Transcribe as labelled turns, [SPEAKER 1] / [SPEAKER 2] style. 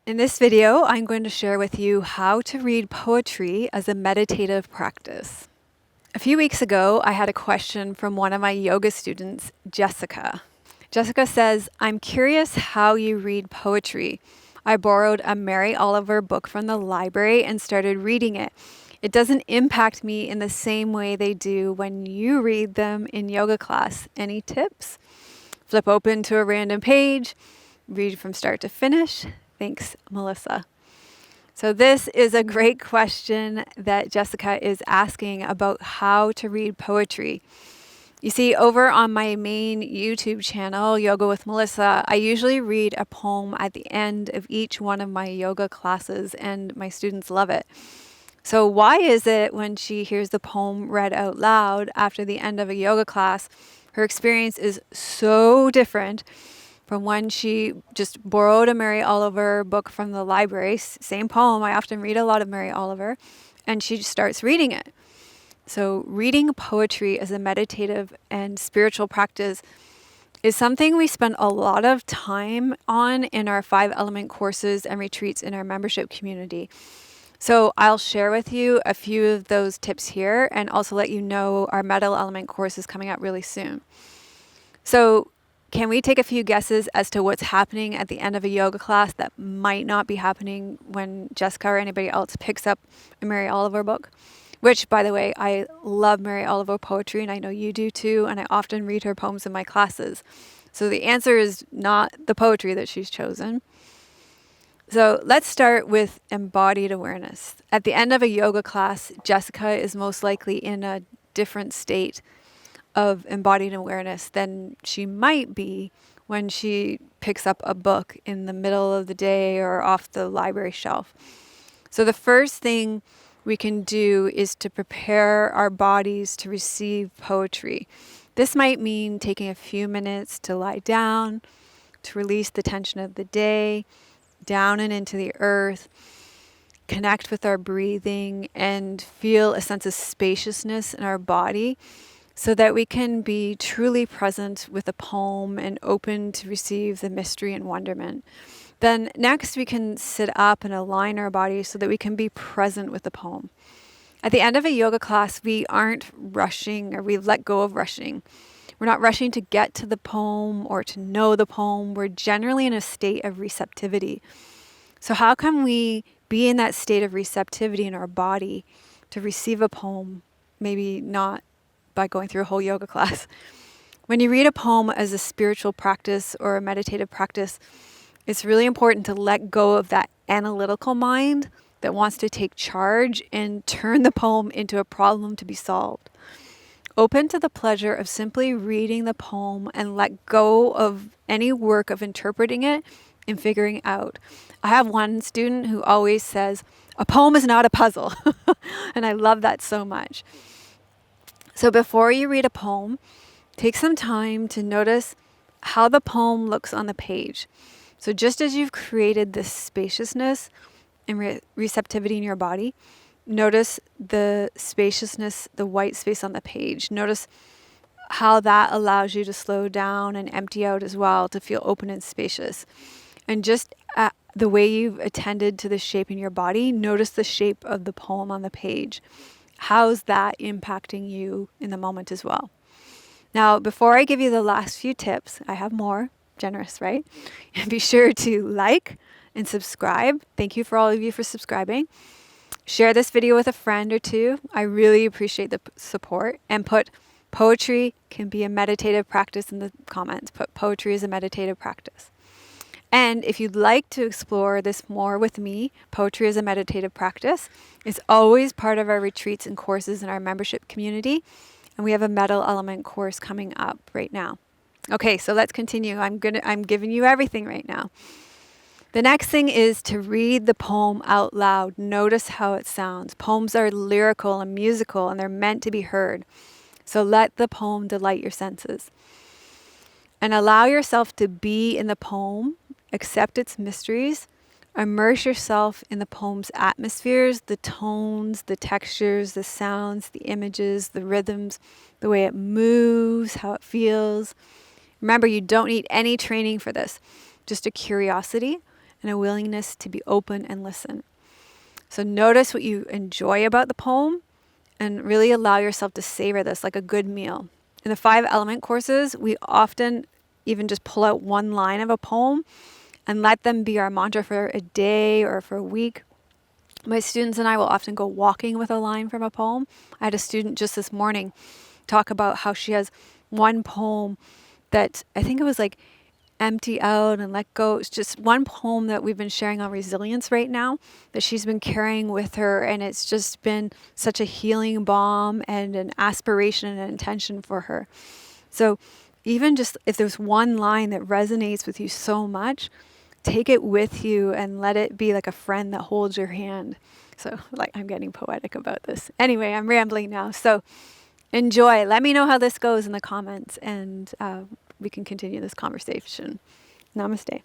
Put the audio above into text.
[SPEAKER 1] In this video, I'm going to share with you how to read poetry as a meditative practice. A few weeks ago, I had a question from one of my yoga students, Jessica. Jessica says, "I'm curious how you read poetry. I borrowed a Mary Oliver book from the library and started reading it. It doesn't impact me in the same way they do when you read them in yoga class. Any tips?" Flip open to a random page, read from start to finish. Thanks, Melissa. So this is a great question that Jessica is asking about how to read poetry. You see, over on my main YouTube channel, Yoga with Melissa, I usually read a poem at the end of each one of my yoga classes, and my students love it. So why is it when she hears the poem read out loud after the end of a yoga class, her experience is so different from when she just borrowed a Mary Oliver book from the library, same poem. I often read a lot of Mary Oliver, and she just starts reading it. So reading poetry as a meditative and spiritual practice is something we spend a lot of time on in our 5-element courses and retreats in our membership community. So I'll share with you a few of those tips here and also let you know our metal element course is coming out really soon. So can we take a few guesses as to what's happening at the end of a yoga class that might not be happening when Jessica or anybody else picks up a Mary Oliver book? Which, by the way, I love Mary Oliver poetry, and I know you do too, and I often read her poems in my classes. So the answer is not the poetry that she's chosen. So let's start with embodied awareness. At the end of a yoga class, Jessica is most likely in a different state of embodied awareness than she might be when she picks up a book in the middle of the day or off the library shelf. So the first thing we can do is to prepare our bodies to receive poetry. This might mean taking a few minutes to lie down, to release the tension of the day, down and into the earth, connect with our breathing, and feel a sense of spaciousness in our body so that we can be truly present with the poem and open to receive the mystery and wonderment. Then next we can sit up and align our bodies so that we can be present with the poem. At the end of a yoga class, we aren't rushing, or we let go of rushing. We're not rushing to get to the poem or to know the poem. We're generally in a state of receptivity. So how can we be in that state of receptivity in our body to receive a poem? Maybe not by going through a whole yoga class. When you read a poem as a spiritual practice or a meditative practice, it's really important to let go of that analytical mind that wants to take charge and turn the poem into a problem to be solved. Open to the pleasure of simply reading the poem and let go of any work of interpreting it and figuring out. I have one student who always says, "A poem is not a puzzle." And I love that so much. So before you read a poem, take some time to notice how the poem looks on the page. So just as you've created this spaciousness and receptivity in your body, notice the spaciousness, the white space on the page. Notice how that allows you to slow down and empty out as well, to feel open and spacious. And just the way you've attended to the shape in your body, notice the shape of the poem on the page. How's that impacting you in the moment as well? Now, before I give you the last few tips, I have more. Generous, right? And be sure to like and subscribe. Thank you for all of you for subscribing. Share this video with a friend or two. I really appreciate the support. And put poetry can be a meditative practice in the comments. Put poetry as a meditative practice. And if you'd like to explore this more with me, poetry as a meditative practice is always part of our retreats and courses in our membership community. And we have a metal element course coming up right now. Okay, so let's continue. I'm giving you everything right now. The next thing is to read the poem out loud. Notice how it sounds. Poems are lyrical and musical, and they're meant to be heard. So let the poem delight your senses. And allow yourself to be in the poem, accept its mysteries, immerse yourself in the poem's atmospheres, the tones, the textures, the sounds, the images, the rhythms, the way it moves, how it feels. Remember, you don't need any training for this, just a curiosity and a willingness to be open and listen. So notice what you enjoy about the poem and really allow yourself to savor this like a good meal. In the 5 element courses, we often even just pull out one line of a poem and let them be our mantra for a day or for a week. My students and I will often go walking with a line from a poem. I had a student just this morning talk about how she has one poem that I think it was like empty out and let go. It's just one poem that we've been sharing on resilience right now that she's been carrying with her, and it's just been such a healing balm and an aspiration and an intention for her. So even just if there's one line that resonates with you so much, take it with you and let it be like a friend that holds your hand. So like I'm getting poetic about this. Anyway, I'm rambling now. So enjoy. Let me know how this goes in the comments, and we can continue this conversation. Namaste.